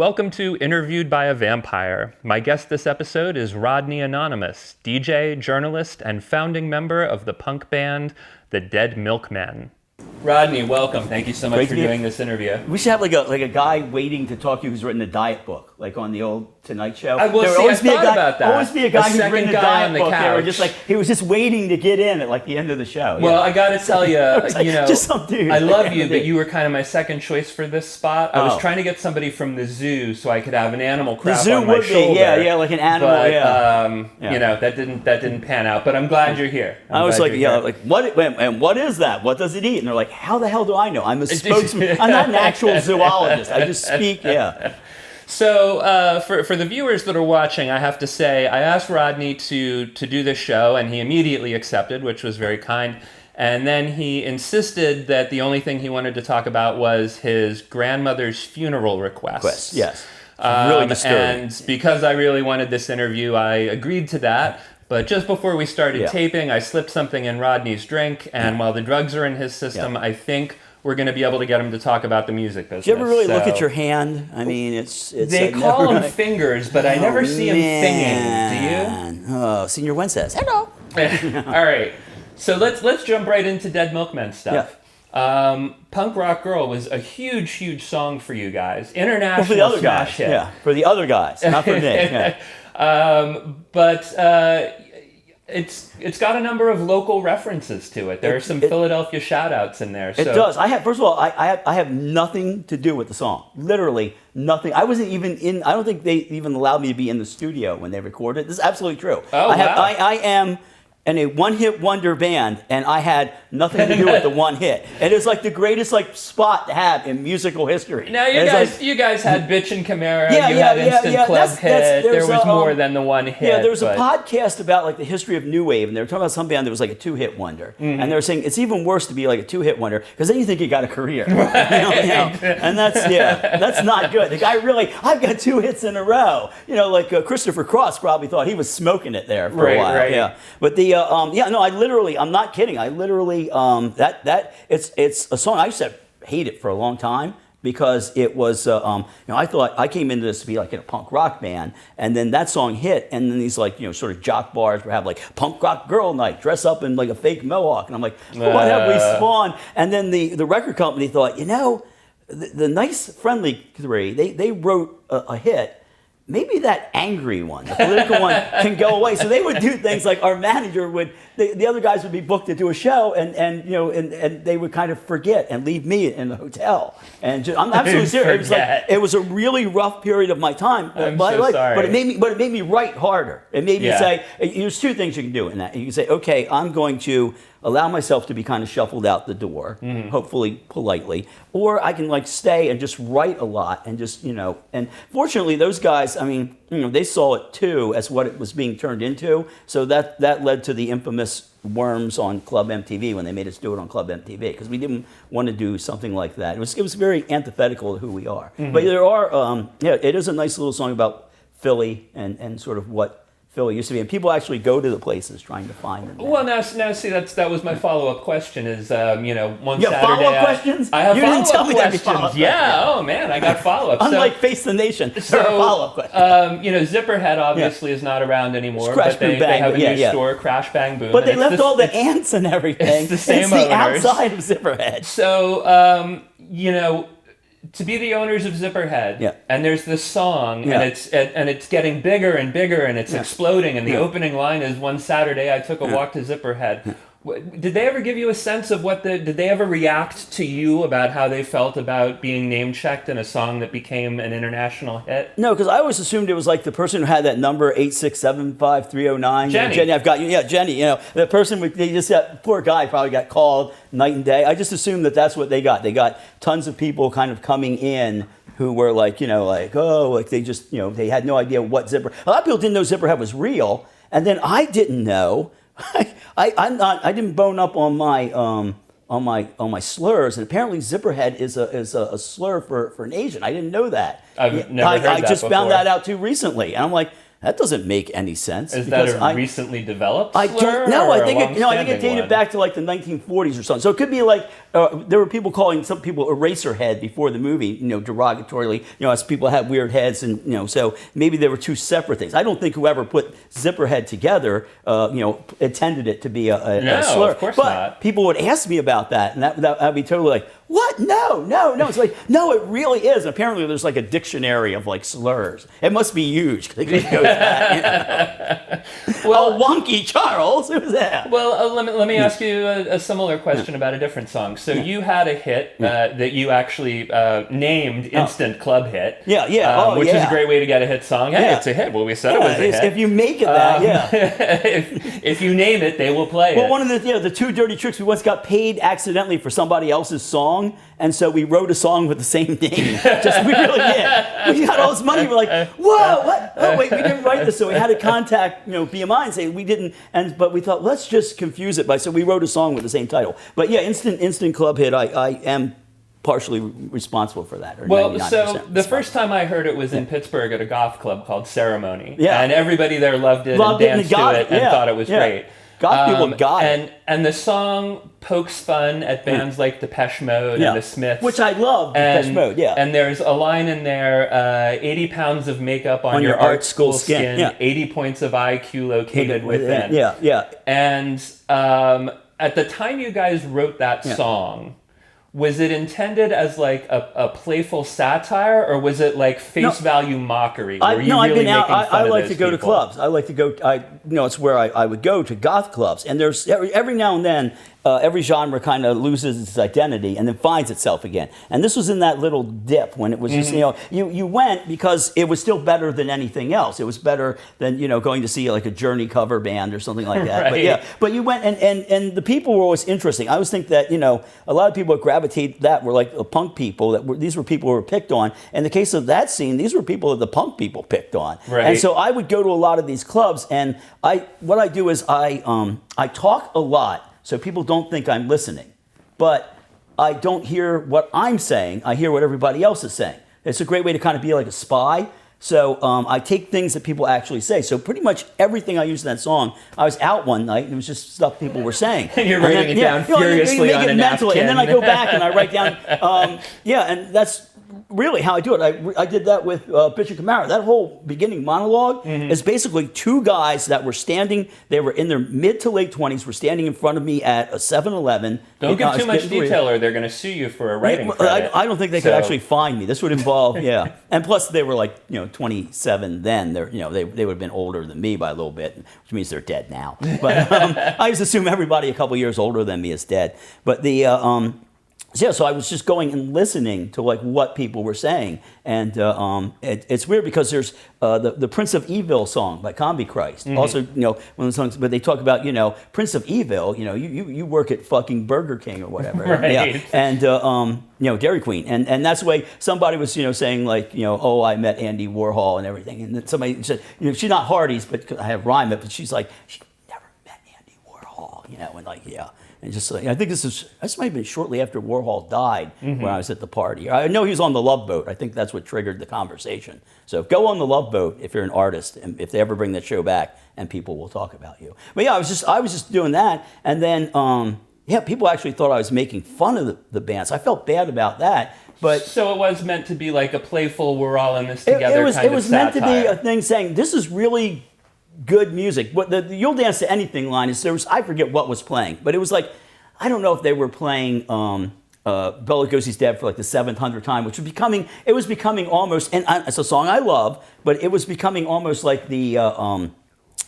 Welcome to Interviewed by a Vampire. My guest this episode is Rodney Anoymous, DJ, journalist, and founding member of the punk band The Dead Milkmen. Rodney, welcome. Thank you so much for doing this interview. We should have like a guy waiting to talk to you who's written a diet book, like on the old Tonight Show. I thought about that. Always be a guy who's written a diet book. They were just like he was just waiting to get in at like the end of the show. Well, I got to tell you, just some dude. I love you, but you were kind of my second choice for this spot. I was trying to get somebody from the zoo so I could have an animal crap on my shoulder. Yeah, like an animal. But, that didn't pan out. But I'm glad you're here. I was like, what is that? What does it eat? And they're like, how the hell do I know? I'm a spokesman. I'm not an actual zoologist. I just speak. Yeah. So for the viewers that are watching, I have to say, I asked Rodney to do this show, and he immediately accepted, which was very kind. And then he insisted that the only thing he wanted to talk about was his grandmother's funeral requests. Yes. Really disturbing. And because I really wanted this interview, I agreed to that. But just before we started taping, I slipped something in Rodney's drink, and while the drugs are in his system, I think we're going to be able to get him to talk about the music business. Do you ever really look at your hand? I mean, it's they call them fingers, but I never see him finging. Do you? Oh, Senior Wen says, hello. All right. So let's jump right into Dead Milkmen stuff. Yeah. Punk Rock Girl was a huge song for you guys. International for the other smash guys. hit. Yeah, for the other guys, not for me. Yeah. It's got a number of local references to it. There are some Philadelphia shout-outs in there. It does. First of all, I have nothing to do with the song. Literally nothing. I wasn't even in. I don't think they even allowed me to be in the studio when they recorded. This is absolutely true. Oh, wow. I am in a one-hit wonder band, and I had nothing to do with the one hit. And it's like the greatest spot to have in musical history. Now you guys had Bitch and Chimera. You had Instant Club Hit. There was more than the one hit. Yeah, there was a podcast about the history of new wave, and they were talking about some band that was like a two-hit wonder, and they were saying it's even worse to be like a two-hit wonder because then you think you got a career, right. And that's not good. The guy really, I've got two hits in a row. Christopher Cross probably thought he was smoking it there for a while. Right. Yeah, but I'm not kidding. I literally, it's a song I used to hate it for a long time because it was, I thought I came into this to be like in a punk rock band, and then that song hit, and then these sort of jock bars would have punk rock girl night, dress up in a fake mohawk, and I'm like, what have we spawned? And then the record company thought, the nice friendly three, they wrote a hit. Maybe that angry one, the political one, can go away. So they would do things like our manager would, the other guys would be booked to do a show, and they would kind of forget and leave me in the hotel. And I'm absolutely serious. It was a really rough period of my time. I'm so sorry. But it made me write harder. It made me say, there's two things you can do in that. You can say, okay, I'm going to allow myself to be kind of shuffled out the door, hopefully politely, or I can stay and just write a lot and just, and fortunately those guys, they saw it too as what it was being turned into. So that led to the infamous Worms on Club MTV when they made us do it on Club MTV because we didn't want to do something like that. It was very antithetical to who we are. But there are, it is a nice little song about Philly and sort of what Philly used to be, and people actually go to the places trying to find them. Well, now see, that was my follow-up question. Is one Saturday? Follow-up questions? I have you follow-up didn't tell me questions. Yeah. Oh man, I got follow-ups. Unlike Face the Nation, there are follow-up questions. Zipperhead obviously is not around anymore, but they have a new store, Crash Bang Boom. But they left all the ants and everything. It's the same It's the outside of Zipperhead. So to be the owners of Zipperhead, and there's this song, and it's getting bigger and bigger, and it's exploding, and the opening line is, one Saturday I took a walk to Zipperhead. Did they ever give you a sense of did they ever react to you about how they felt about being name-checked in a song that became an international hit? No, because I always assumed it was the person who had that number 8675309. Jenny, I've got you. Yeah, Jenny. The person poor guy probably got called night and day. I just assumed that's what they got. They got tons of people kind of coming in who were they just they had no idea what Zipper. A lot of people didn't know Zipperhead was real, and then I didn't know. I didn't bone up on my slurs, and apparently Zipperhead is a slur for an Asian. I didn't know that. I've never heard that I just before. found that out too recently, and I'm like, that doesn't make any sense. Is that a recently developed slur? I don't know. I think it dated one? back to like the 1940s or something. So it could be like there were people calling some people Eraserhead before the movie, derogatorily, as people had weird heads, and so maybe there were two separate things. I don't think whoever put Zipperhead together, intended it to be a slur. Of course but not. People would ask me about that, and I'd be totally like, what? No. It's like, no, it really is. And apparently there's like a dictionary of like slurs. It must be huge. Because it goes back, Well, wonky Charles, who's that? Well, let me ask you a similar question about a different song. So you had a hit that you actually named Instant Club Hit. Which is a great way to get a hit song. Hey, it's a hit. Well, we said it was a hit. If you make it that, if you name it, they will play it. Well, one of the two dirty tricks, we once got paid accidentally for somebody else's song, and so we wrote a song with the same name. We really did. We got all this money. We're like, whoa, what? Oh, wait, we didn't write this. So we had to contact, BMI and say we didn't. But we thought, let's just confuse it so we wrote a song with the same title. But yeah, Instant Club Hit. I am partially responsible for that. Well, so the first time I heard it was in Pittsburgh at a goth club called Ceremony. Yeah. And everybody there loved it and danced to it and thought it was great. Goth people got it. And the song pokes fun at bands like Depeche Mode and the Smiths. Which I love, Depeche Mode, And there's a line in there, 80 pounds of makeup on your art school skin, 80 points of IQ located within. And at the time you guys wrote that song, was it intended as like a playful satire, or was it like face value mockery? I've been out. I like to go to clubs. I like to go. It's where I would go to goth clubs, and there's every now and then. Every genre kind of loses its identity and then finds itself again. And this was in that little dip when it was just, you went because it was still better than anything else. It was better than, going to see like a Journey cover band or something like that. Right. But you went and the people were always interesting. I always think that, a lot of people that gravitate that were like the punk people. These were people who were picked on. In the case of that scene, these were people that the punk people picked on. Right. And so I would go to a lot of these clubs, and what I do is I talk a lot. So people don't think I'm listening. But I don't hear what I'm saying. I hear what everybody else is saying. It's a great way to kind of be like a spy. So I take things that people actually say. So pretty much everything I used in that song, I was out one night, and it was just stuff people were saying. And you're writing it down furiously on a napkin. And then I go back and I write down, and that's really how I do it. I did that with Bishop Camara. That whole beginning monologue is basically two guys that were standing. They were in their mid to late 20s. Were standing in front of me at a 7-Eleven. Don't give too much detail, or they're going to sue you for a writing credit. I don't think they could actually find me. This would involve, and plus they were like 27 then. They would have been older than me by a little bit, which means they're dead now. But I just assume everybody a couple years older than me is dead. But so I was just going and listening to like what people were saying, and it's weird because there's the Prince of Evil song by Combi Christ. Also, one of the songs, but they talk about Prince of Evil. You work at fucking Burger King or whatever, right? And Dairy Queen, and that's the way somebody was saying like oh, I met Andy Warhol and everything, and then somebody said she's not Hardee's, but I have rhyme it, but she's like she never met Andy Warhol, and like And just like, I think this might have been shortly after Warhol died when I was at the party. I know he was on the Love Boat. I think that's what triggered the conversation. So go on the Love Boat if you're an artist, and if they ever bring that show back, and people will talk about you. But I was just doing that, and then people actually thought I was making fun of the bands. I felt bad about that. But so it was meant to be like a playful, we're all in this together It was meant to be a thing saying this is really good music. But the You'll Dance to Anything line is I forget what was playing, but it was like, I don't know if they were playing Bela Lugosi's Dead for like the 700th time, which was becoming almost, and it's a song I love, but it was becoming almost like the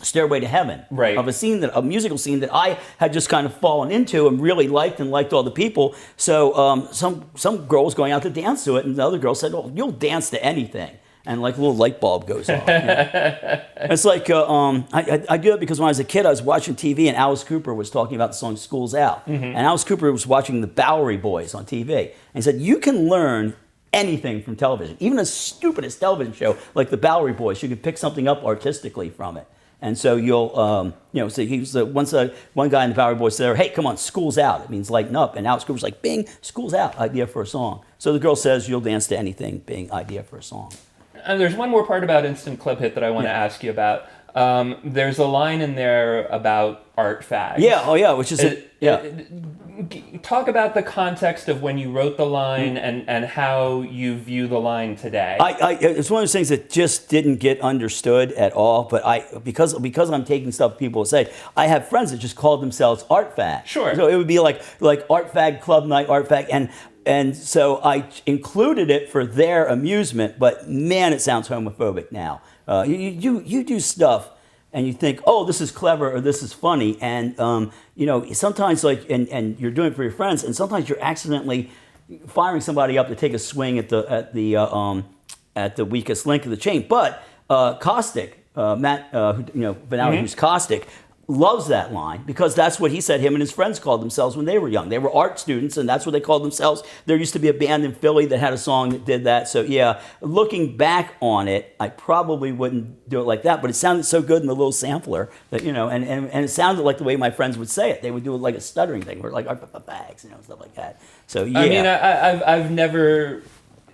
Stairway to Heaven of a musical scene that I had just kind of fallen into and really liked all the people. So some girl was going out to dance to it, and the other girl said, "Oh, you'll dance to anything." And like a little light bulb goes off. It's like, I do it because when I was a kid, I was watching TV and Alice Cooper was talking about the song School's Out. And Alice Cooper was watching the Bowery Boys on TV. And he said, you can learn anything from television. Even the stupidest television show like the Bowery Boys, you can pick something up artistically from it. And so you'll, so he was one guy in the Bowery Boys said, hey, come on, school's out. It means lighten up. And Alice Cooper's like, bing, school's out, idea for a song. So the girl says, you'll dance to anything, bing, idea for a song. there's one more part about Instant Club Hit that I want to ask you about. There's a line in there about art fags. Yeah, oh yeah, which is talk about the context of when you wrote the line and how you view the line today. It's one of those things that just didn't get understood at all. But because I'm taking stuff people say, I have friends that just call themselves art fags. Sure. So it would be like art fag club night, art fag, and so I included it for their amusement. But man, it sounds homophobic now. You do stuff and you think, oh, this is clever or this is funny, and sometimes and you're doing it for your friends, and sometimes you're accidentally firing somebody up to take a swing at the weakest link of the chain. But Caustic, Matt, who's Caustic, loves that line because that's what he said him and his friends called themselves when they were young. They were art students, and that's what they called themselves. There used to be a band in Philly that had a song that did that. So yeah, looking back on it, I probably wouldn't do it like that, but it sounded so good in the little sampler that, and it sounded like the way my friends would say it. They would do it like a stuttering thing, or like bags, stuff like that. So yeah. I mean, I've never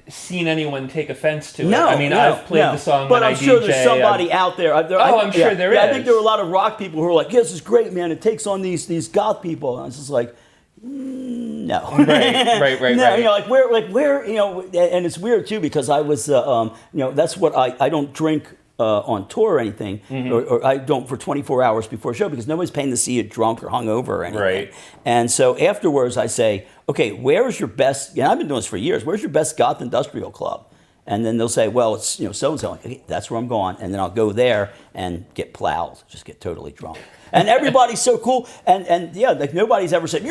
seen anyone take offense to it. I've played the song but when I'm sure there's somebody out there. I'm sure there is. I think there are a lot of rock people who are like, yeah, this is great, man. It takes on these goth people. And it's just like, no. Right. No, where, and it's weird too because I was, that's what I don't drink on tour or anything, or I don't for 24 hours before a show because nobody's paying to see you drunk or hungover or anything. Right. And so afterwards I say, okay, where's your best, I've been doing this for years, where's your best goth industrial club? And then they'll say, well, it's, so-and-so. Like, okay, that's where I'm going. And then I'll go there and get plowed, just get totally drunk. And everybody's so cool. And yeah, like nobody's ever said,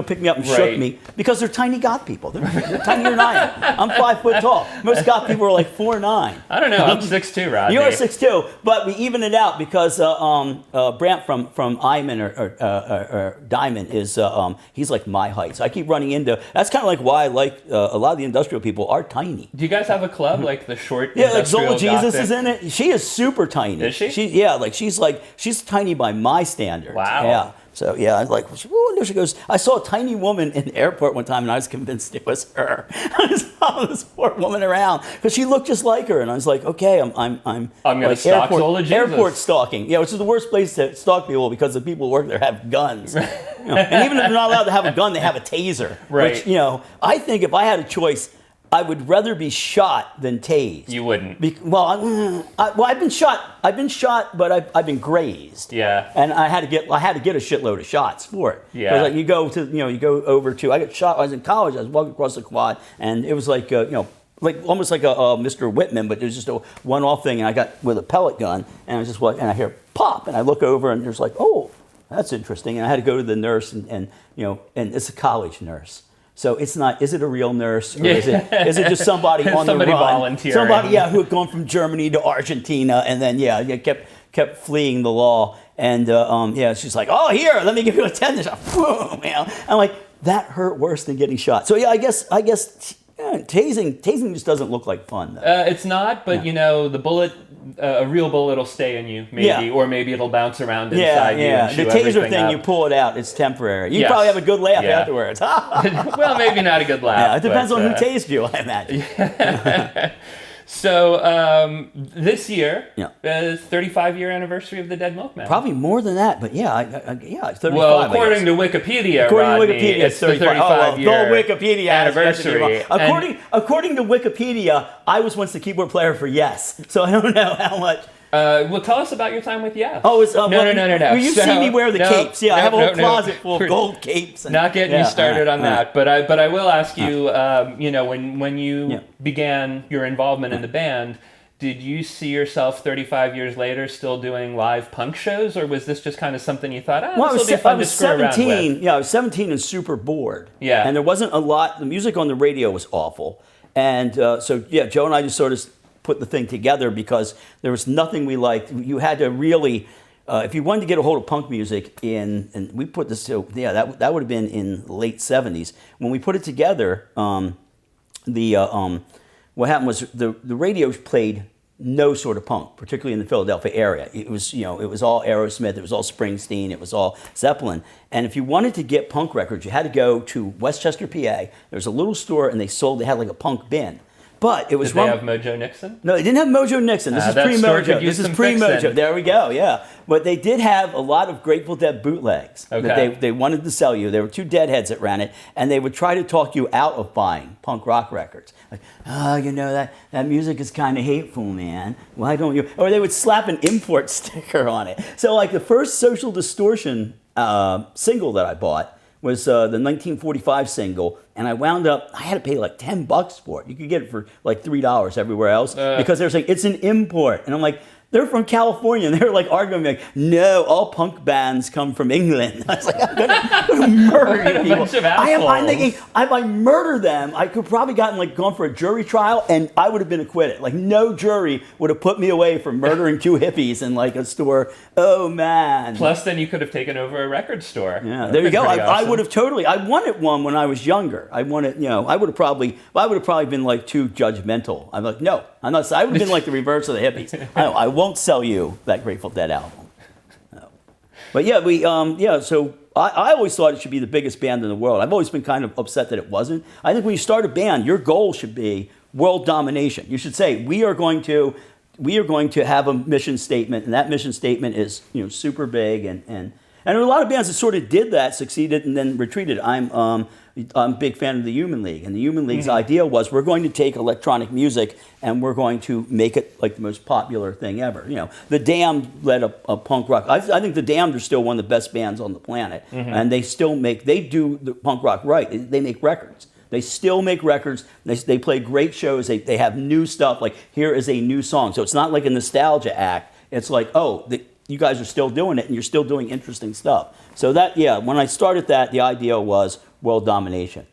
pick me up and shook me because they're tiny goth people. They're tinier than I am. I'm 5 foot tall. Most goth people are like 4'9". I don't know. I'm 6'2", Rodney. You're 6'2", but we even it out because Brant from Iman or Diamond is he's like my height. So I keep running into. That's kind of like why I like a lot of the industrial people are tiny. Do you guys have a club like the short? Yeah, like Zola Jesus is in it. She is super tiny. Is she? She's tiny by my standards. Wow. Yeah. So yeah, I was like, oh, there she goes. I saw a tiny woman in the airport one time, and I was convinced it was her. I just followed this poor woman around because she looked just like her, and I was like, okay, I'm gonna like stalk Zola Jesus. Airport stalking. Yeah, which is the worst place to stalk people because the people who work there have guns. And even if they're not allowed to have a gun, they have a taser. Right. Which I think if I had a choice, I would rather be shot than tased. You wouldn't. I've been shot, but I've been grazed. Yeah. And I had to get a shitload of shots for it. Yeah. Because you go over to. I got shot. I was in college. I was walking across the quad, and it was like like almost like a Mr. Whitman, but it was just a one-off thing. And I got with a pellet gun, and I was just and I hear pop, and I look over, and there's like, oh, that's interesting. And I had to go to the nurse, and it's a college nurse. So it's not. Is it a real nurse, or is it just somebody on the run? Somebody volunteering. Somebody, who had gone from Germany to Argentina, and then kept fleeing the law. And she's like, oh, here, let me give you a tetanus shot. Boom, I'm like, that hurt worse than getting shot. So yeah, I guess tasing just doesn't look like fun though. It's not, but the bullet. A real bullet will stay in you, maybe, or maybe it'll bounce around inside you. And the taser thing, you pull it out, it's temporary. You probably have a good laugh afterwards. Well, maybe not a good laugh. Yeah, it depends on who tased you, I imagine. So this year is 35-year anniversary of the Dead Milkmen. Probably more than that, but it's 35. Well, according to Wikipedia, it's the 35-year Wikipedia anniversary. According to Wikipedia, I was once the keyboard player for Yes, so I don't know how much. Well, tell us about your time with Yes. Oh, it's, no. Well, you've seen me wear the capes. Yeah, I have a whole closet full of gold capes. Not getting you started on that, but I will ask you. When you began your involvement in the band, did you see yourself 35 years later still doing live punk shows, or was this just kind of something you thought, this will be fun to screw around with? Yeah, I was 17 and super bored. Yeah, and there wasn't a lot. The music on the radio was awful, and Joe and I just sort of put the thing together because there was nothing we liked. You had to really, if you wanted to get a hold of punk music and we put this, that would have been in the late 70s. When we put it together, what happened was the radio played no sort of punk, particularly in the Philadelphia area. It was all Aerosmith, it was all Springsteen, it was all Zeppelin. And if you wanted to get punk records, you had to go to Westchester, PA. There was a little store and they had like a punk bin. But it was Did they have Mojo Nixon? No, they didn't have Mojo Nixon. This is pre-Mojo. This is pre-Mojo. There we go, yeah. But they did have a lot of Grateful Dead bootlegs that they wanted to sell you. There were two Deadheads that ran it, and they would try to talk you out of buying punk rock records. Like, oh, you know, that music is kind of hateful, man. Why don't you? Or they would slap an import sticker on it. So like the first Social Distortion single that I bought was the 1945 single, and I wound up, I had to pay like $10 for it. You could get it for like $3 everywhere else because they're saying it's an import. And I'm like, they're from California, and they're like arguing like, no, all punk bands come from England. I was like, I'm gonna murder you people. I'm thinking, if I murder them, I could probably gone for a jury trial, and I would have been acquitted. Like no jury would have put me away for murdering two hippies in like a store. Oh man. Plus, then you could have taken over a record store. Yeah, there you go. I would have totally. I wanted one when I was younger. I wanted, you know, I would have probably been like too judgmental. I'm like, no, I'm not. I would have been like the reverse of the hippies. I won't sell you that Grateful Dead album. No. But yeah, so I always thought it should be the biggest band in the world. I've always been kind of upset that it wasn't. I think when you start a band, your goal should be world domination. You should say, we are going to have a mission statement, and that mission statement is, you know, super big, and there are a lot of bands that sort of did that, succeeded, and then retreated. I'm a big fan of the Human League, and the Human League's idea was we're going to take electronic music and we're going to make it like the most popular thing ever. You know, the Damned led a punk rock. I think the Damned are still one of the best bands on the planet, and they do the punk rock right. They make records. They still make records. They play great shows. They have new stuff. Like, here is a new song. So it's not like a nostalgia act. It's like, you guys are still doing it, and you're still doing interesting stuff. So when I started that, the idea was world domination.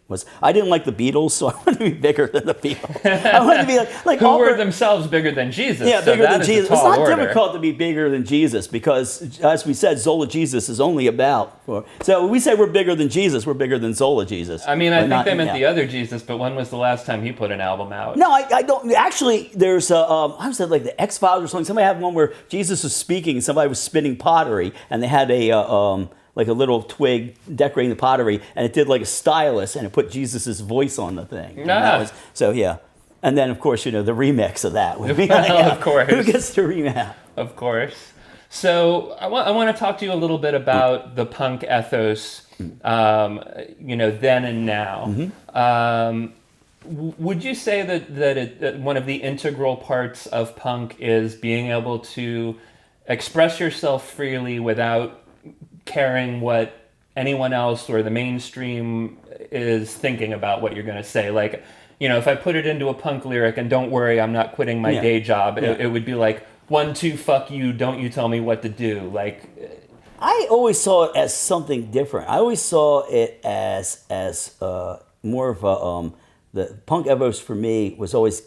I didn't like the Beatles, so I wanted to be bigger than the Beatles. I wanted to be like who were themselves bigger than Jesus. Yeah, so bigger than Jesus. It's not order. difficult to be bigger than Jesus because, as we said, Zola Jesus is only about. So when we say we're bigger than Jesus, we're bigger than Zola Jesus. I mean, I think they meant the other Jesus, but when was the last time he put an album out? No, I don't. Actually, there's I was like the X-Files or something. Somebody had one where Jesus was speaking and somebody was spinning pottery, and they had like a little twig decorating the pottery, and it did like a stylus, and it put Jesus' voice on the thing. And then, of course, you know, the remix of that would be of course. Who gets to remix? Of course. So I want to talk to you a little bit about the punk ethos, you know, then and now. Would you say that one of the integral parts of punk is being able to express yourself freely without caring what anyone else or the mainstream is thinking about what you're going to say? Like, you know, if I put it into a punk lyric, and don't worry, I'm not quitting my day job, it would be like, 1, 2, fuck you, don't you tell me what to do. Like, I always saw it as something different. I always saw it as more of a the punk ethos for me was always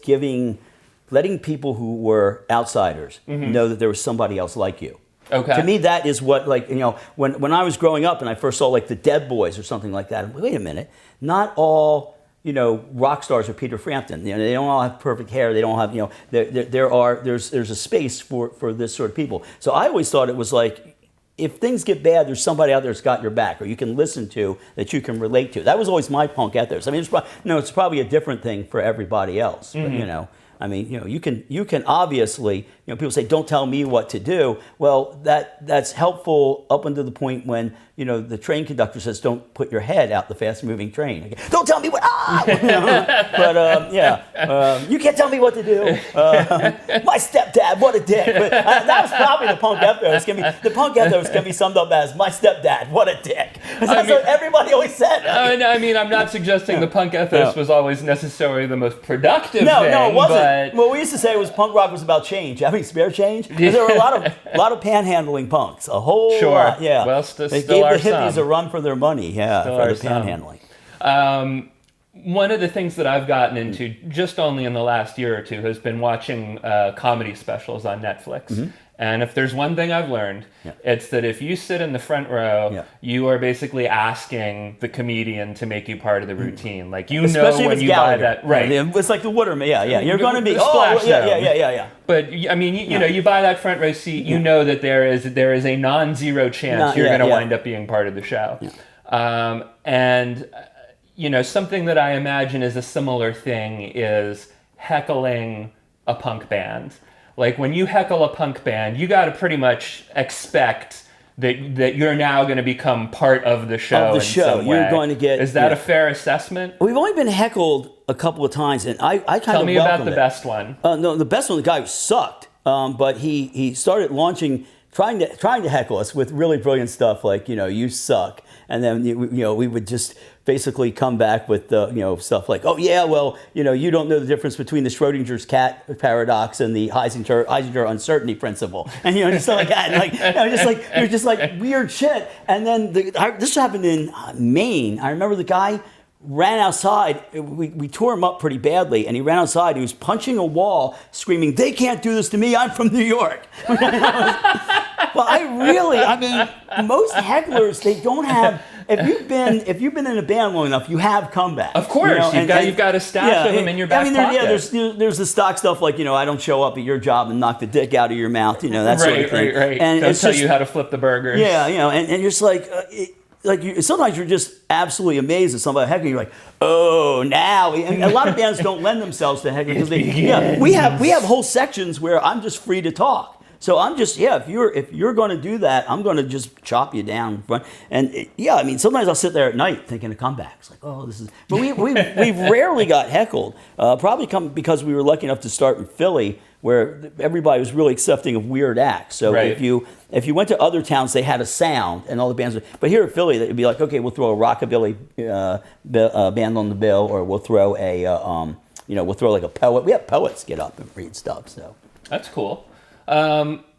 letting people who were outsiders know that there was somebody else like you. Okay. To me, that is what, like, you know, when I was growing up and I first saw like the Dead Boys or something like that, I'm like, wait a minute, not all, you know, rock stars are Peter Frampton. You know, they don't all have perfect hair. They don't have, you know, there's a space for this sort of people. So I always thought it was like, if things get bad, there's somebody out there that's got your back, or you can listen to, that you can relate to. That was always my punk ethos. I mean, it's probably a different thing for everybody else, but, you know. I mean, you know, you can obviously, you know, people say, don't tell me what to do. Well, that's helpful up until the point when, you know, the train conductor says, don't put your head out the fast-moving train. Okay, don't tell me what, you know? But, you can't tell me what to do. My stepdad, what a dick. But, that was probably the punk ethos. The punk ethos can be summed up as, my stepdad, what a dick. That's what everybody always said. I mean, I'm not suggesting the punk ethos was always necessarily the most productive thing. No, it wasn't. But what we used to say was punk rock was about change, having spare change. And there were a lot of panhandling punks, a whole lot. Yeah, well, they gave the hippies a run for their money. Yeah, for the panhandling. One of the things that I've gotten into just only in the last year or two has been watching comedy specials on Netflix. And if there's one thing I've learned, it's that if you sit in the front row, you are basically asking the comedian to make you part of the routine. Like, you especially know when you Gallagher. buy that, right? It's like the Waterman. Yeah. You're going to be splash. Yeah. But I mean, you know, you buy that front row seat, you know that there is a non-zero chance you're going to wind up being part of the show. And you know, something that I imagine is a similar thing is heckling a punk band. Like when you heckle a punk band, you got to pretty much expect that you're now going to become part of the show. Of the show, you're going to get. Is that a fair assessment? We've only been heckled a couple of times, and I kind of tell me about the best one. No, the best one, the guy who sucked, but he started launching, trying to heckle us with really brilliant stuff like you suck, and then we would just basically come back with stuff like, oh yeah, well you don't know the difference between the Schrodinger's cat paradox and the Heisenberg uncertainty principle, and just like that, and just like weird shit. And then this happened in Maine. I remember the guy ran outside. We tore him up pretty badly, and he ran outside. He was punching a wall, screaming, "They can't do this to me! I'm from New York." Well, I mean, most hecklers, they don't have. If you've been in a band long enough, you have comeback. Of course, you've got a stash of them in your back pocket. There's the stock stuff like I don't show up at your job and knock the dick out of your mouth, that sort of thing. Right. And don't tell you how to flip the burgers. Yeah, and you're just like. Sometimes you're just absolutely amazed at somebody heckling. You're like, oh, now. And a lot of bands don't lend themselves to heckling because we have whole sections where I'm just free to talk. So I'm just if you're going to do that, I'm going to just chop you down in front. And I mean, sometimes I'll sit there at night thinking of comebacks. Like, oh, this is. But we've rarely got heckled. Probably because we were lucky enough to start in Philly, where everybody was really accepting of weird acts. So if you went to other towns, they had a sound, and all the bands. But here at Philly, it'd be like, okay, we'll throw a rockabilly band on the bill, or we'll throw we'll throw like a poet. We have poets get up and read stuff. So that's cool.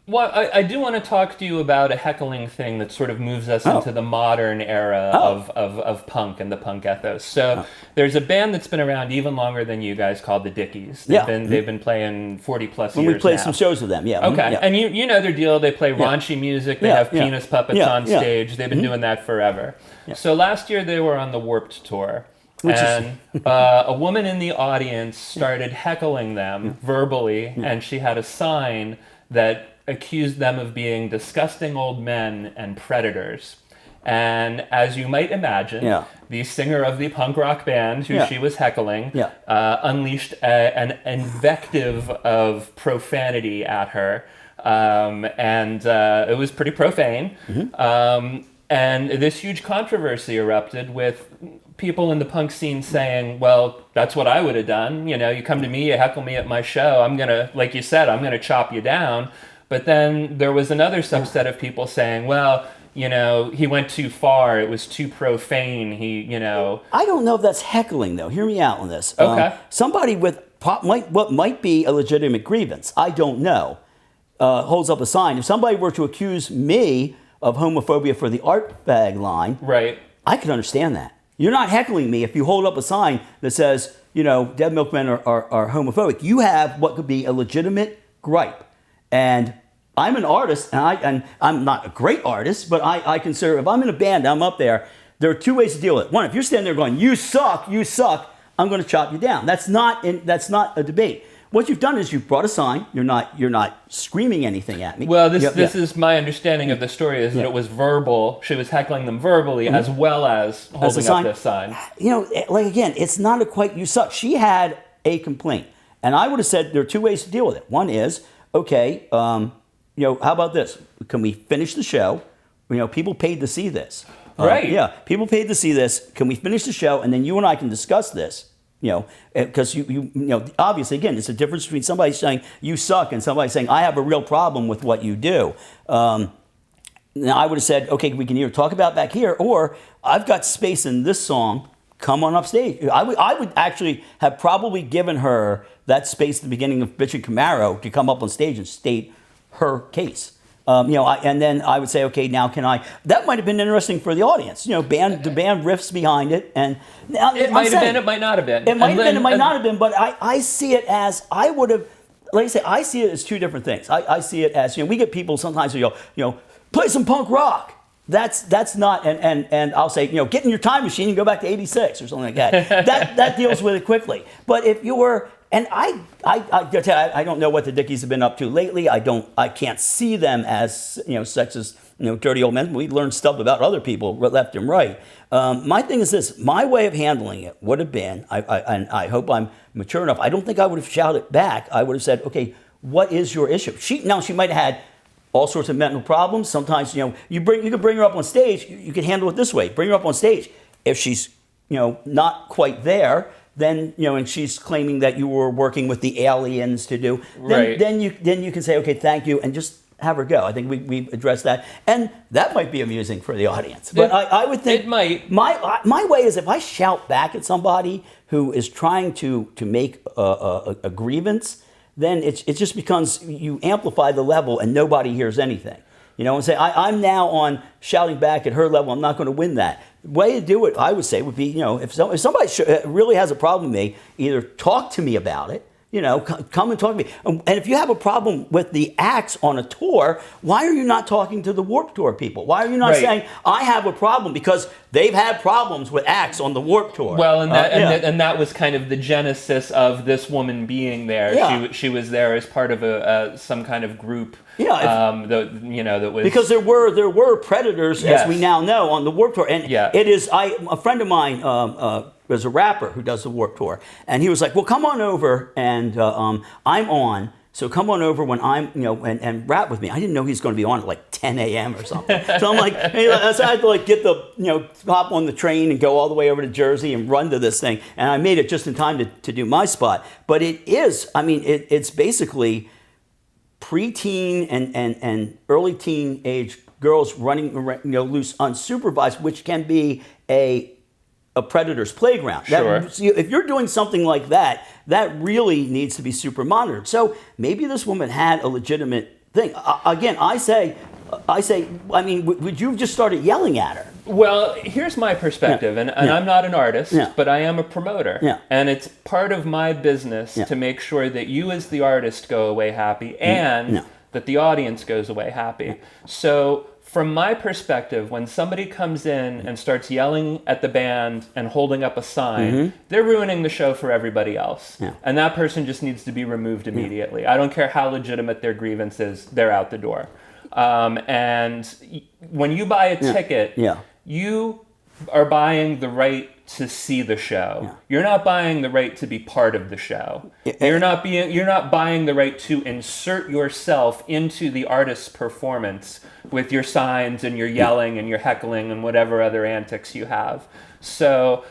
Well, I do want to talk to you about a heckling thing that sort of moves us into the modern era of punk and the punk ethos. So there's a band that's been around even longer than you guys called the Dickies. They've been playing 40 plus years when we played now. some shows with them, yeah. Okay, and you know their deal. They play raunchy music. They have penis puppets on stage. They've been doing that forever. Yeah. So last year they were on the Warped Tour. A woman in the audience started heckling them verbally, and she had a sign that accused them of being disgusting old men and predators. And as you might imagine, the singer of the punk rock band who she was heckling unleashed an invective of profanity at her. And it was pretty profane. And this huge controversy erupted with people in the punk scene saying, well, that's what I would have done. You come to me, you heckle me at my show. I'm going to, like you said, I'm going to chop you down. But then there was another subset of people saying, well, he went too far. It was too profane. I don't know if that's heckling, though. Hear me out on this. Okay. Somebody with what might be a legitimate grievance, I don't know, holds up a sign. If somebody were to accuse me of homophobia for the art bag line, I could understand that. You're not heckling me if you hold up a sign that says, Dead Milkmen are homophobic. You have what could be a legitimate gripe. And I'm an artist, and I'm not a great artist, but I consider, if I'm in a band, I'm up there, there are two ways to deal with it. One, if you're standing there going, you suck, I'm going to chop you down. That's not a debate. What you've done is you've brought a sign. You're not screaming anything at me. Well, this is my understanding of the story is that it was verbal. She was heckling them verbally as well as holding up this sign. Again, it's not quite you suck. She had a complaint, and I would have said there are two ways to deal with it. One is, okay, how about this? Can we finish the show? People paid to see this. People paid to see this. Can we finish the show, and then you and I can discuss this? Because you obviously, again, it's a difference between somebody saying you suck and somebody saying I have a real problem with what you do. Now I would have said, okay, we can either talk about back here, or I've got space in this song. Come on up stage. I would actually have probably given her that space at the beginning of Bitch and Camaro to come up on stage and state her case. And then I would say, okay, now can I? That might have been interesting for the audience. The band riffs behind it, and it might have been, it might not have been. It might have been, it might not have been. But I see it as I would have. Like I say, I see it as two different things. I see it as we get people sometimes who go, play some punk rock. That's not, and I'll say, get in your time machine and go back to '86 or something like that. that deals with it quickly. But if you're And I don't know what the Dickies have been up to lately. I can't see them as sexist, dirty old men. We learn stuff about other people left and right. My thing is this: my way of handling it would have been, and I hope I'm mature enough. I don't think I would have shouted back. I would have said, "Okay, what is your issue?" She might have had all sorts of mental problems. Sometimes you could bring her up on stage. You can handle it this way: bring her up on stage. If she's not quite there, then and she's claiming that you were working with the aliens to do. Then you can say, okay, thank you, and just have her go. I think we've addressed that, and that might be amusing for the audience. But I would think it might. My way is if I shout back at somebody who is trying to make a grievance, then it just becomes, you amplify the level and nobody hears anything. And say, I'm now on shouting back at her level. I'm not going to win that. The way to do it, I would say, would be, if somebody really has a problem with me, either talk to me about it, come and talk to me. And if you have a problem with the acts on a tour, why are you not talking to the Warped Tour people? Why are you not saying, I have a problem? Because they've had problems with acts on the Warped Tour. Well, and that was kind of the genesis of this woman being there. Yeah. She was there as part of some kind of group. Yeah, that was, because there were predators, as we now know, on the Warped Tour, and it is a friend of mine was a rapper who does the Warped Tour, and he was like, "Well, come on over, and I'm on, so come on over when I'm and rap with me." I didn't know he was going to be on at like 10 a.m. or something, so I'm like, hey, so I had to like get the hop on the train and go all the way over to Jersey and run to this thing, and I made it just in time to do my spot. But it's basically preteen and early teen age girls running loose unsupervised, which can be a predator's playground. Sure. If you're doing something like that, that really needs to be super monitored. So maybe this woman had a legitimate thing. Again, I say, would you have just started yelling at her? Well, here's my perspective, and I'm not an artist, but I am a promoter. Yeah. And it's part of my business to make sure that you as the artist go away happy and that the audience goes away happy. So from my perspective, when somebody comes in and starts yelling at the band and holding up a sign, they're ruining the show for everybody else. Yeah. And that person just needs to be removed immediately. Yeah. I don't care how legitimate their grievance is, they're out the door. And when you buy a ticket, you are buying the right to see the show. Yeah. You're not buying the right to be part of the show. You're not buying the right to insert yourself into the artist's performance with your signs and your yelling and your heckling and whatever other antics you have. So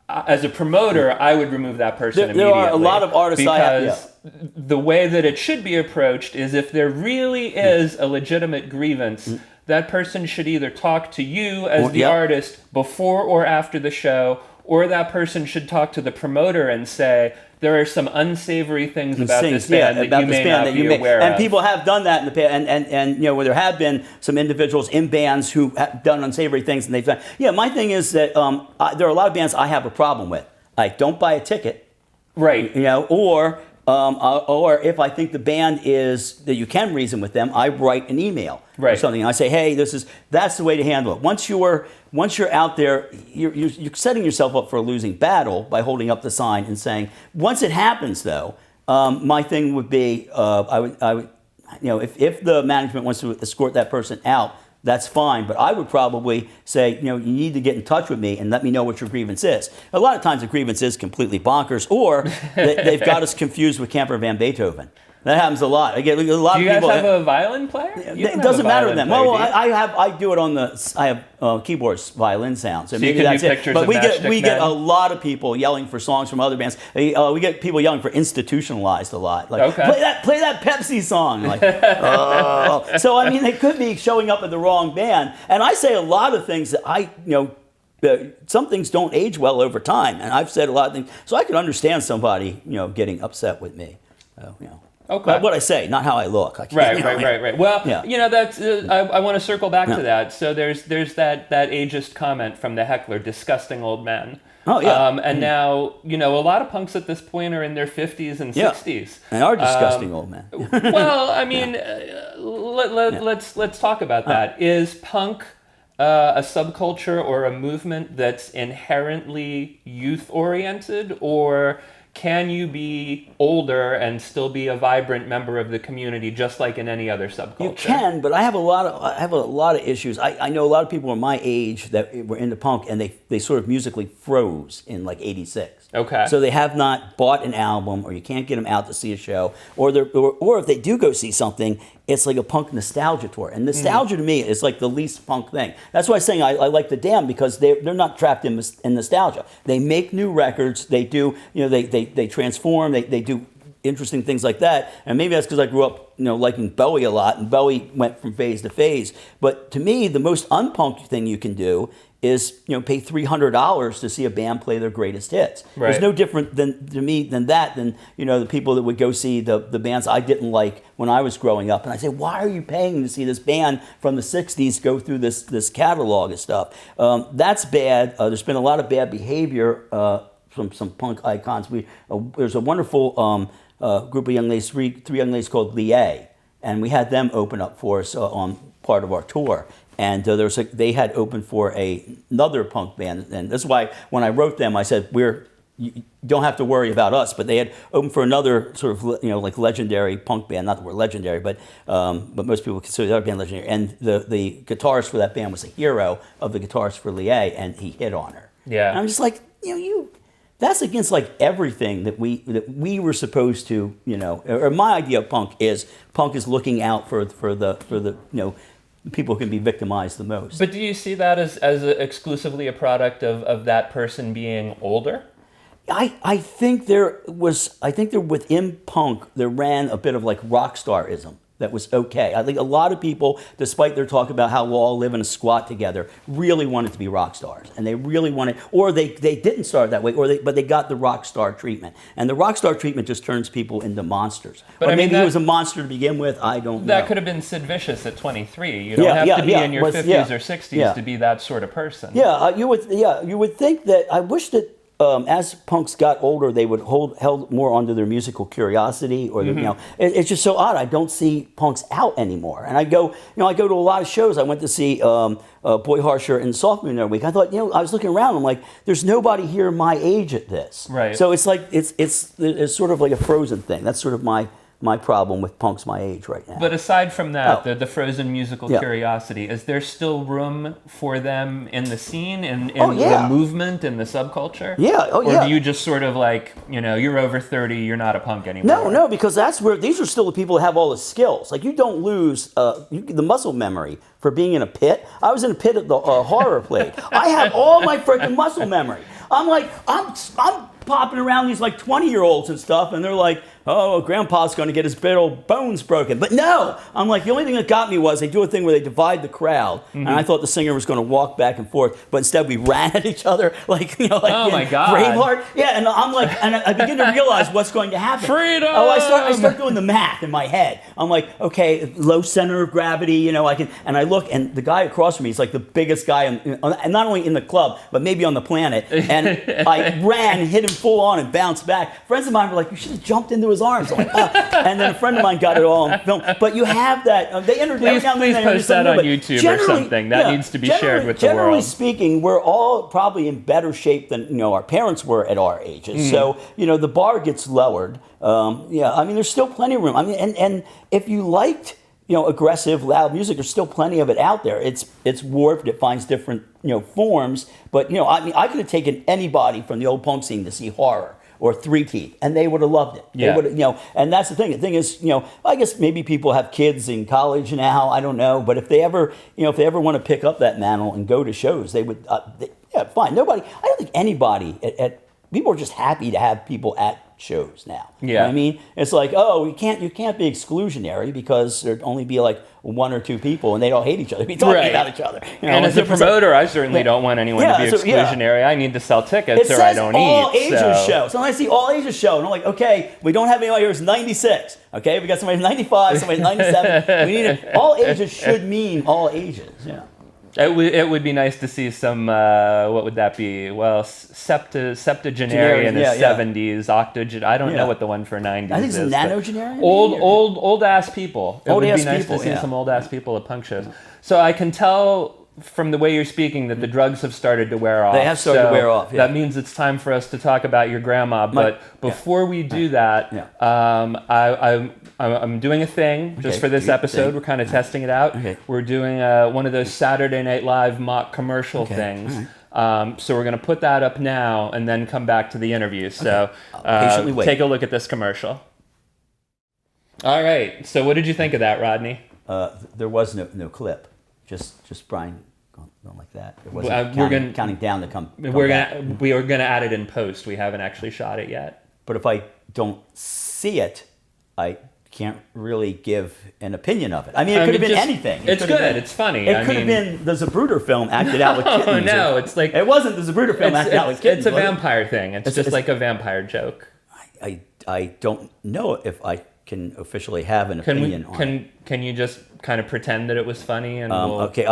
as a promoter, I would remove that person immediately. There are a lot of artists because the way that it should be approached is if there really is a legitimate grievance, that person should either talk to you as the artist before or after the show, or that person should talk to the promoter and say, there are some unsavory things about this band that you may not be aware of. And people have done that in the past, and where there have been some individuals in bands who have done unsavory things, and they've done. Yeah, my thing is that there are a lot of bands I have a problem with. I don't buy a ticket, right? Or if I think the band is that you can reason with them, I write an email or something. I say, hey, that's the way to handle it. Once you're out there, you're setting yourself up for a losing battle by holding up the sign and saying. Once it happens, though, my thing would be, I would, if the management wants to escort that person out, that's fine, but I would probably say, you need to get in touch with me and let me know what your grievance is. A lot of times the grievance is completely bonkers, or they've got us confused with Camper Van Beethoven. That happens a lot. I get a lot of people. Do you guys have a violin player? It doesn't matter to them. Well, I do it on the. I have keyboards, violin sound. So maybe that's it. But we get a lot of people yelling for songs from other bands. We get people yelling for Institutionalized a lot. Like, play that Pepsi song. Like, oh. So they could be showing up at the wrong band. And I say a lot of things that some things don't age well over time. And I've said a lot of things, so I can understand somebody getting upset with me. Okay. But what I say, not how I look. Right. Well, that's. I want to circle back to that. So there's that ageist comment from the heckler, disgusting old men. Oh yeah. And now a lot of punks at this point are in their 50s and 60s. And are disgusting old men. Well, let's talk about that. Is punk a subculture or a movement that's inherently youth oriented, or can you be older and still be a vibrant member of the community, just like in any other subculture? You can, but I have a lot of issues. I know a lot of people are my age that were into punk, and they sort of musically froze in like '86. Okay. So they have not bought an album, or you can't get them out to see a show, or if they do go see something, it's like a punk nostalgia tour. And nostalgia to me is like the least punk thing. That's why I'm saying I like the Damned, because they're not trapped in nostalgia. They make new records. They do, they transform. They do interesting things like that. And maybe that's because I grew up, liking Bowie a lot, and Bowie went from phase to phase. But to me, the most unpunk thing you can do is, pay $300 to see a band play their greatest hits. Right. There's no different than the people that would go see the bands I didn't like when I was growing up. And I say, why are you paying to see this band from the 60s go through this catalog of stuff? That's bad. There's been a lot of bad behavior from some punk icons. There's a wonderful group of young ladies, three young ladies called Lie, and we had them open up for us on part of our tour. And they had opened for another punk band, and that's why when I wrote them, I said, you don't have to worry about us. But they had opened for another sort of like legendary punk band. Not that we're legendary, but most people consider the other band legendary. And the guitarist for that band was a hero of the guitarist for Lie, and he hit on her. Yeah, and I'm just like, that's against like everything that we were supposed to, or my idea of punk is looking out for the people who can be victimized the most. But do you see that as exclusively a product of that person being older? I think within punk there ran a bit of like rock starism that was okay. I think a lot of people, despite their talk about how we'll all live in a squat together, really wanted to be rock stars, and they really wanted, or they didn't start that way, but they got the rock star treatment, and the rock star treatment just turns people into monsters. But or maybe he was a monster to begin with. I don't know. That could have been Sid Vicious at 23. You don't have to be in your 50s or 60s to be that sort of person. You would think that. I wish that. As punks got older, they would held more onto their musical curiosity, or it's just so odd. I don't see punks out anymore, and I go to a lot of shows. I went to see Boy Harsher and Sophomore the other week. I thought, I was looking around. I'm like, there's nobody here my age at this. Right. So it's like it's sort of like a frozen thing. That's sort of my problem with punks my age right now. But aside from that, the frozen musical curiosity, is there still room for them in the scene, in the movement, in the subculture? Yeah. Or do you just sort of like, you're over 30, you're not a punk anymore? No, because that's where these are still the people that have all the skills. Like, you don't lose the muscle memory for being in a pit. I was in a pit at the horror play. I have all my freaking muscle memory. I'm like, I'm popping around these like 20-year-olds and stuff, and they're like, oh, Grandpa's going to get his big old bones broken. But no, I'm like, the only thing that got me was they do a thing where they divide the crowd, and I thought the singer was going to walk back and forth, but instead we ran at each other, like oh my God, Braveheart. Yeah, and I'm like, and I begin to realize what's going to happen. Freedom. Oh, I start doing the math in my head. I'm like, okay, low center of gravity, I can, and I look, and the guy across from me is like the biggest guy, and not only in the club, but maybe on the planet. And I ran, hit him full on, and bounced back. Friends of mine were like, you should have jumped into his arms. I'm like, and then a friend of mine got it all on film. But you have that. They please post that on YouTube or something. That needs to be shared with the world. Generally speaking, we're all probably in better shape than our parents were at our ages. So the bar gets lowered. There's still plenty of room. And if you liked aggressive, loud music, there's still plenty of it out there. It's warped. It finds different forms. But I could have taken anybody from the old punk scene to see Horror or Three Teeth, and they would have loved it. Yeah. They would, and that's the thing. The thing is, I guess maybe people have kids in college now. I don't know, but if they ever want to pick up that mantle and go to shows, they would. Fine. Nobody. I don't think anybody people are just happy to have people at shows now. Yeah. You know what I mean? It's like, you can't be exclusionary because there'd only be like one or two people and they don't hate each other. Be talking about each other. And as a promoter, I certainly don't want anyone to be exclusionary. I need to sell tickets or I don't eat. All ages show. So when I see all ages show, and I'm like, okay, we don't have anybody here who's 96. Okay, we got somebody who's 95, somebody who's 97. We need it. All ages should mean all ages. Yeah. It would be nice to see some, what would that be? Well, septuagenarian in the 70s, octogen. I don't know what the one for 90s is. I think it's nanogenarian. Old ass people. It would be nice to see some some old ass people at punk shows. So I can tell from the way you're speaking, that the drugs have started to wear off. They have started to wear off, yeah. That means it's time for us to talk about your grandma. But before we do that, I'm doing a thing just for this episode. We're kind of testing it out. Okay. We're doing one of those Saturday Night Live mock commercial things. Right. So we're going to put that up now and then come back to the interview. So patiently wait. Take a look at this commercial. All right. So what did you think of that, Rodney? There was no clip. Just Brian going like that. It wasn't counting down to come we are gonna add it in post. We haven't actually shot it yet. But if I don't see it, I can't really give an opinion of it. I mean, it could have been anything. It's good. It's funny. It could have been the Zapruder film acted out with kittens. Oh no, it's like it wasn't the Zapruder film acted out with kittens. It's a vampire thing. It's just like a vampire joke. I don't know if I can officially have an opinion on it. Can you just kind of pretend that it was funny? And okay,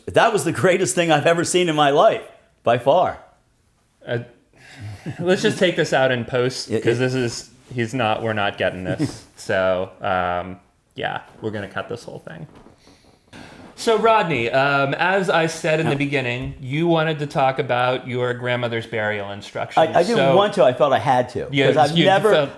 that was the greatest thing I've ever seen in my life, by far. Let's just take this out in post, because we're not getting this. So, we're going to cut this whole thing. So, Rodney, as I said in the beginning, you wanted to talk about your grandmother's burial instructions. I didn't want to. I felt I had to. Because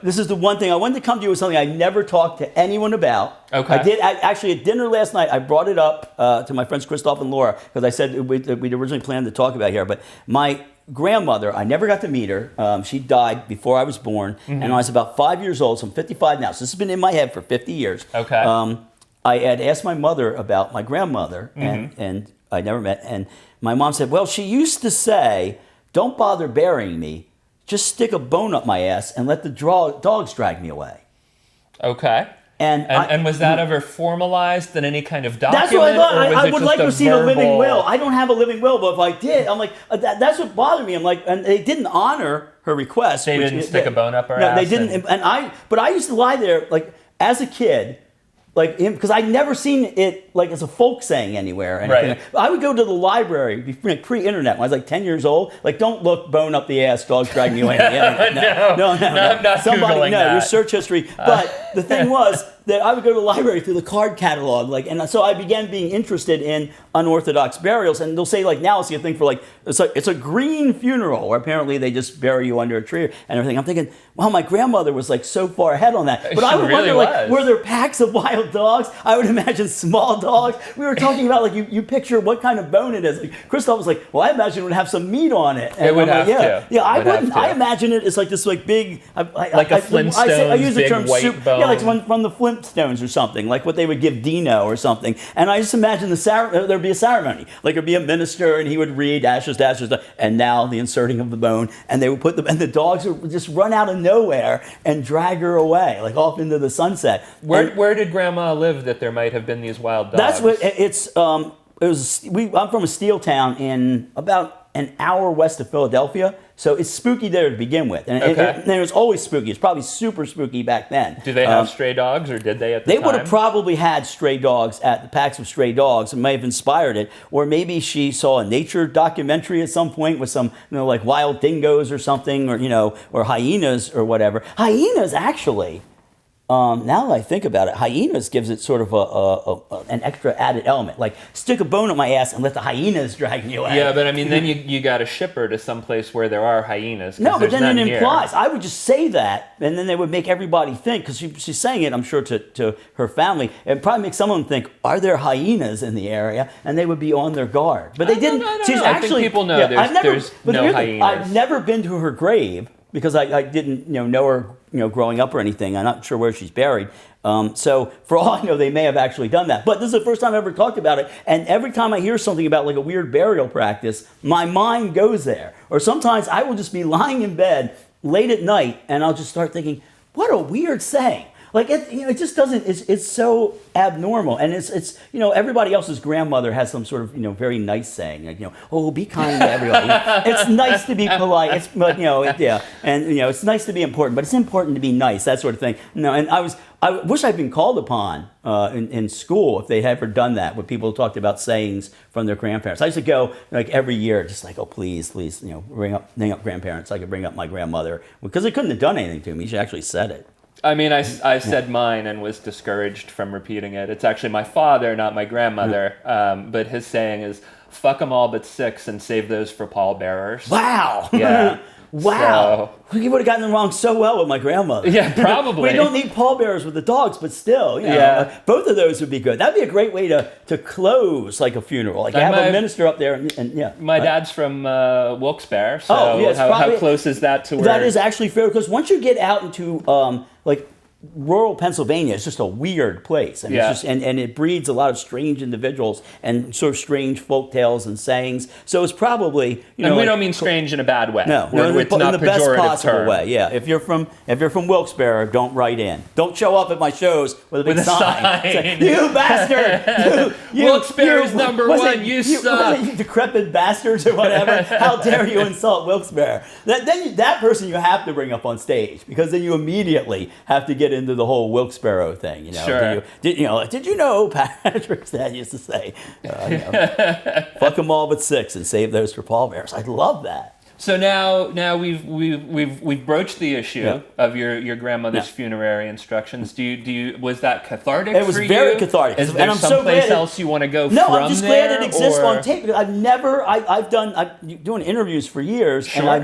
this is the one thing. I wanted to come to you with something I never talked to anyone about. Okay. I did. Actually, at dinner last night, I brought it up to my friends Christoph and Laura, because I said we'd originally planned to talk about here. But my grandmother, I never got to meet her. She died before I was born, and I was about 5 years old, so I'm 55 now. So this has been in my head for 50 years. Okay. I had asked my mother about my grandmother, and I never met. And my mom said, well, she used to say, don't bother burying me. Just stick a bone up my ass and let the dogs drag me away. Okay. And was that ever formalized in any kind of document? That's what I thought. I would like to see the living will. I don't have a living will, but if I did, I'm like, that's what bothered me. I'm like, and they didn't honor her request. They didn't stick a bone up her ass? No, they didn't. But I used to lie there, like, as a kid, like, because I'd never seen it like as a folk saying anywhere. Right. I would go to the library pre-internet when I was like 10 years old. Like, don't look, bone up the ass, dogs drag me away. No, I'm not Googling that. Your search history. But the thing was that I would go to the library through the card catalog, and so I began being interested in unorthodox burials. And they'll say, like, now it's a thing for, like, it's a green funeral, where apparently they just bury you under a tree and everything. I'm thinking, well, my grandmother was like so far ahead on that. But I would wonder, like, were there packs of wild dogs? I would imagine small dogs. We were talking about, like, you picture what kind of bone it is. Like, Christoph was like, well, I imagine it would have some meat on it. And it would have to. Yeah, I wouldn't. I imagine it as like this, like, big, like a Flintstones, I use the term white bone. Yeah, like from the Flintstones or something, like what they would give Dino or something. And I just imagine there'd be a ceremony, like there'd be a minister and he would read ashes to ashes, and now the inserting of the bone, and they would put them, and the dogs would just run out of nowhere and drag her away, like off into the sunset. Where did Grandma live that there might have been these wild dogs? That's what it's. I'm from a steel town in about an hour west of Philadelphia, so it's spooky there to begin with. And it was always spooky. It's probably super spooky back then. Do they have stray dogs, or did they at the time? They would have probably had stray dogs at the packs of stray dogs, and may have inspired it. Or maybe she saw a nature documentary at some point with some, like wild dingoes or something, or hyenas or whatever. Hyenas, actually. Now that I think about it, hyenas gives it sort of an extra added element. Like, stick a bone up my ass and let the hyenas drag me away. Yeah, but I mean, then you got to ship her to some place where there are hyenas. No, but then it implies. I would just say that, and then they would make everybody think, because she's saying it, I'm sure, to her family. It probably makes some of them think, are there hyenas in the area? And they would be on their guard. But they didn't. I think people know there's no hyenas. I've never been to her grave, because I didn't know her growing up or anything. I'm not sure where she's buried. So for all I know, they may have actually done that. But this is the first time I ever talked about it. And every time I hear something about like a weird burial practice, my mind goes there. Or sometimes I will just be lying in bed late at night and I'll just start thinking, what a weird saying. Like, it just doesn't, it's so abnormal. And it's everybody else's grandmother has some sort of, very nice saying. Like, oh, be kind to everybody. It's nice to be polite. And, it's nice to be important, but it's important to be nice, that sort of thing. And I wish I'd been called upon in school if they'd ever done that, where people talked about sayings from their grandparents. I used to go like every year, just like, oh, please, name up grandparents. I could bring up my grandmother, because they couldn't have done anything to me. She actually said it. I mean, I said mine and was discouraged from repeating it. It's actually my father, not my grandmother. But his saying is, "Fuck them all but 6 and save those for pallbearers." Wow. Yeah. Wow. You would have gotten it wrong so well with my grandmother. Yeah, probably. We don't need pallbearers with the dogs, but still, you know, both of those would be good. That'd be a great way to close like a funeral. Like have a minister up there and yeah. My dad's from Wilkes-Barre, so how close is that to where... That is actually fair, because once you get out into like rural Pennsylvania, it's just a weird place. And it's just, and it breeds a lot of strange individuals and sort of strange folk tales and sayings. So it's probably, you know, and we don't mean strange in a bad way. No, it's not in the best possible term. way. Yeah, if you're from Wilkes-Barre, don't write in. Don't show up at my shows with a big sign. Like, you bastard! Wilkes-Barre's number one. You suck. You decrepit bastards or whatever. How dare you insult Wilkes-Barre? That person you have to bring up on stage, because then you immediately have to get into the whole Wilkes-Barre thing. You know, sure. Did you know Patrick's dad used to say, "Fuck them all but 6 and save those for pallbearers." I love that. So now we've broached the issue of your grandmother's funerary instructions. Was that cathartic? It was very cathartic. Is there someplace else you want to go? No, I'm just glad it exists on tape. I've doing interviews for years, and I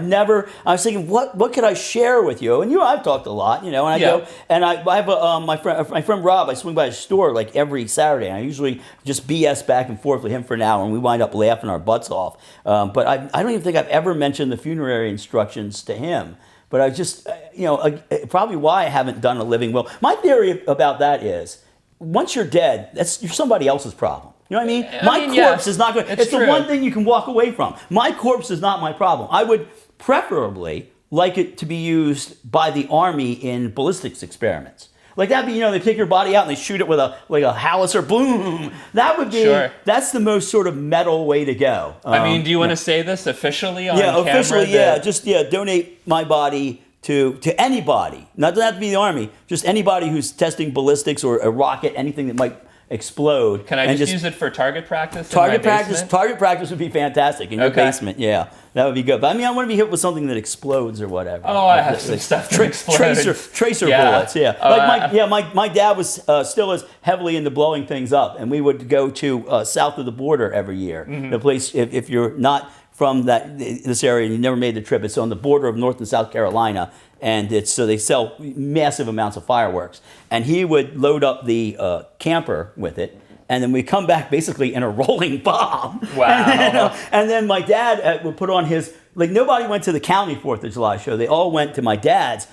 was thinking, what could I share with you? And I've talked a lot, and I go, and I have my friend Rob. I swing by his store like every Saturday, and I usually just BS back and forth with him for an hour, and we wind up laughing our butts off. But I don't even think I've ever mentioned the funerary instructions to him, but I just, probably why I haven't done a living will. My theory about that is, once you're dead, you're somebody else's problem. You know what I mean? My corpse is not good. It's the one thing you can walk away from. My corpse is not my problem. I would preferably like it to be used by the Army in ballistics experiments. Like that'd be, they take your body out and they shoot it with a howitzer, boom. That would be, that's the most sort of metal way to go. I mean, do you want to say this officially on camera? Yeah, officially, just donate my body to anybody. Not doesn't have to be the Army, just anybody who's testing ballistics or a rocket, anything that might explode. Can I just use it for target practice? Target practice would be fantastic in your basement. Yeah, that would be good. But I want to be hit with something that explodes or whatever. Oh, I have some stuff that explodes. Tracer bullets. Yeah, my dad was still is heavily into blowing things up, and we would go to south of the border every year. Mm-hmm. The place, if you're not from this area and you never made the trip, it's on the border of North and South Carolina. And so they sell massive amounts of fireworks. And he would load up the camper with it, and then we come back basically in a rolling bomb. Wow. And then my dad would put on his, nobody went to the county 4th of July show. They all went to my dad's.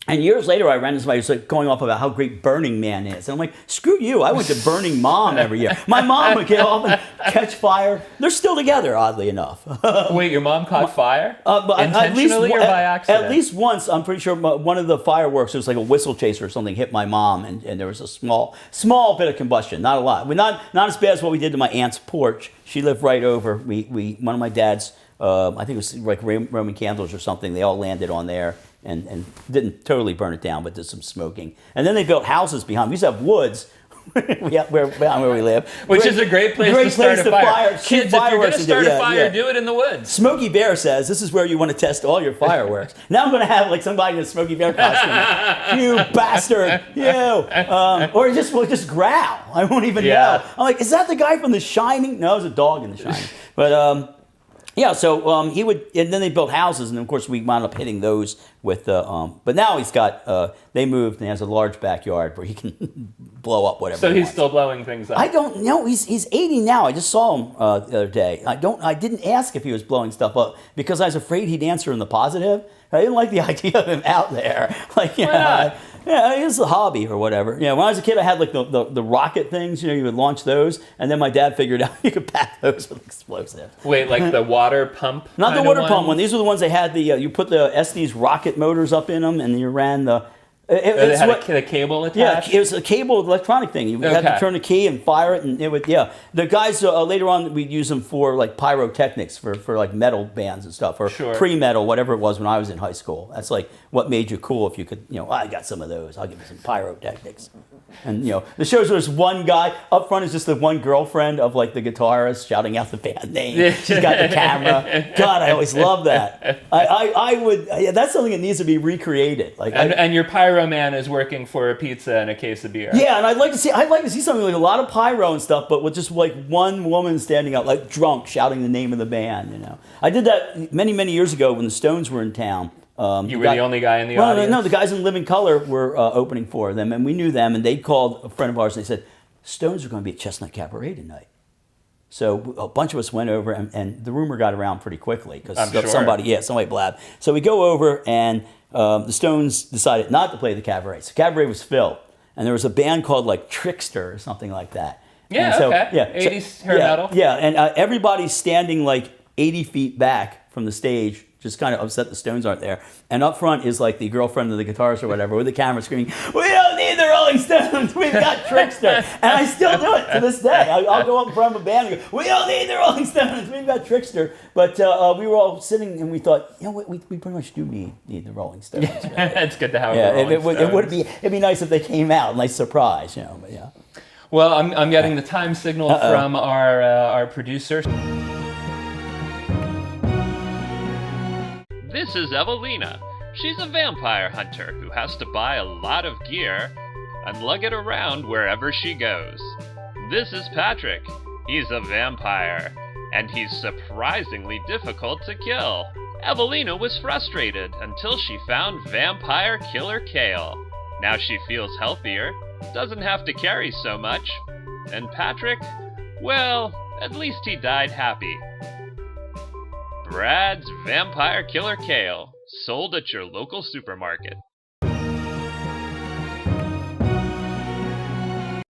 And years later, I ran into somebody who was going off about how great Burning Man is. And I'm like, screw you. I went to Burning Mom every year. My mom would get off and catch fire. They're still together, oddly enough. Wait, your mom caught fire? Intentionally or by accident? At least once, I'm pretty sure one of the fireworks, it was like a whistle chaser or something, hit my mom. And there was a small bit of combustion. Not a lot. Not as bad as what we did to my aunt's porch. She lived right over. One of my dad's, I think it was like Roman candles or something. They all landed on there. And didn't totally burn it down, but did some smoking. And then they built houses behind. We used to have woods behind where we live. Which is a great place to start a fire. Kids, if you're going to start a fire, do it in the woods. Smokey Bear says this is where you want to test all your fireworks. Now I'm going to have somebody in a Smokey Bear costume. You bastard. You. Or we'll just growl. I won't even know. I'm like, is that the guy from The Shining? No, it was a dog in The Shining. But so he would, and then they built houses, and of course we wound up hitting those with but now he's got, they moved and he has a large backyard where he can blow up whatever. So he's still blowing things up? I don't know. He's 80 now. I just saw him the other day. I didn't ask if he was blowing stuff up because I was afraid he'd answer in the positive. I didn't like the idea of him out there. It's a hobby or whatever. When I was a kid, I had the rocket things. You would launch those, and then my dad figured out you could pack those with explosives. Wait, like the water pump? Not the water pump one. These were the ones they had. You put the Estes rocket motors up in them, and you ran the. They had a cable attached? Yeah, it was a cable electronic thing. You had to turn the key and fire it, and it would, The guys, later on, we'd use them for, pyrotechnics, for metal bands and stuff, or pre-metal, whatever it was when I was in high school. That's, what made you cool if you could, I got some of those. I'll give you some pyrotechnics. And, the shows where there's one guy, up front is just the one girlfriend of, the guitarist shouting out the band name. She's got the camera. God, I always love that. I would, that's something that needs to be recreated. And your pyro Man is working for a pizza and a case of beer. Yeah, and I'd like to see something like a lot of pyro and stuff, but with just like one woman standing up, like drunk, shouting the name of the band. You know, I did that many years ago when the Stones were in town. You were the only guy in the audience? No, the guys in Living Color were opening for them, and we knew them, and they called a friend of ours, and they said, Stones are going to be at Chestnut Cabaret tonight. So a bunch of us went over, and the rumor got around pretty quickly, because somebody blabbed. So we go over, and the Stones decided not to play the Cabaret. So Cabaret was filled, and there was a band called like Trickster or something like that. Yeah, so, okay. Yeah, 80s hair metal. Yeah, and everybody's standing like 80 feet back from the stage, just kind of upset the Stones aren't there. And up front is like the girlfriend of the guitarist or whatever with the camera screaming, "We don't need the Rolling Stones, we've got Trickster." And I still do it to this day. I'll go up in front of a band and go, "We don't need the Rolling Stones, we've got Trickster." But we were all sitting and we thought, you know what, we pretty much do need the Rolling Stones. Right? It's good to have the Rolling Stones. It'd be nice if they came out, nice surprise, you know. But yeah. Well, I'm getting the time signal from our producer. This is Evelina. She's a vampire hunter who has to buy a lot of gear and lug it around wherever she goes. This is Patrick. He's a vampire, and he's surprisingly difficult to kill. Evelina was frustrated until she found Vampire Killer Kale. Now she feels healthier, doesn't have to carry so much. And Patrick, well, at least he died happy. Brad's Vampire Killer Kale, sold at your local supermarket.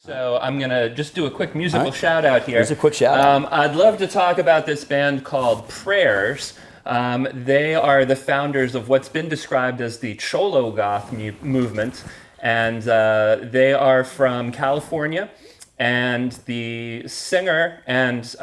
So I'm going to just do a quick musical shout out here. Here's a quick shout out. I'd love to talk about this band called Prayers. They are the founders of what's been described as the Cholo Goth movement. And they are from California. And the singer and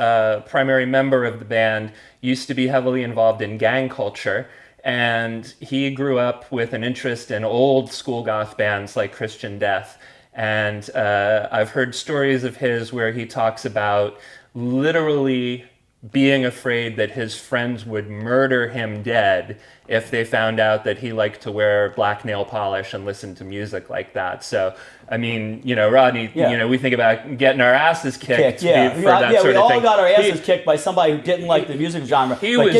primary member of the band used to be heavily involved in gang culture. And he grew up with an interest in old school goth bands like Christian Death. And I've heard stories of his where he talks about literally being afraid that his friends would murder him dead if they found out that he liked to wear black nail polish and listen to music like that. So, I mean, you know, Rodney, you know, we think about getting our asses kicked for that sort of thing. We all got our asses kicked by somebody who didn't like the music genre. He was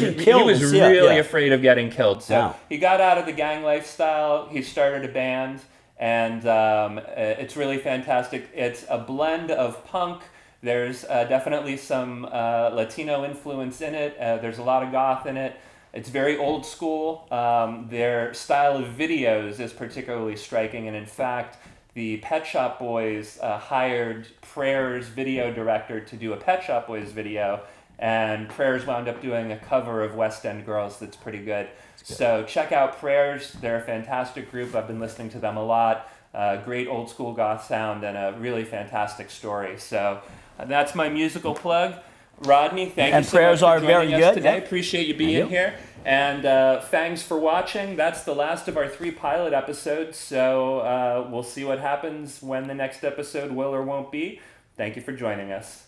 really afraid of getting killed. So he got out of the gang lifestyle. He started a band, and it's really fantastic. It's a blend of punk. There's definitely some Latino influence in it. There's a lot of goth in it. It's very old school. Their style of videos is particularly striking, and in fact, the Pet Shop Boys hired Prayers' video director to do a Pet Shop Boys video, and Prayers wound up doing a cover of West End Girls that's pretty good. So check out Prayers. They're a fantastic group. I've been listening to them a lot. Great old school goth sound and a really fantastic story. So that's my musical plug. Rodney, thank you so much for joining us today. Appreciate you being here. And thanks for watching. That's the last of our 3 pilot episodes. So we'll see what happens when the next episode will or won't be. Thank you for joining us.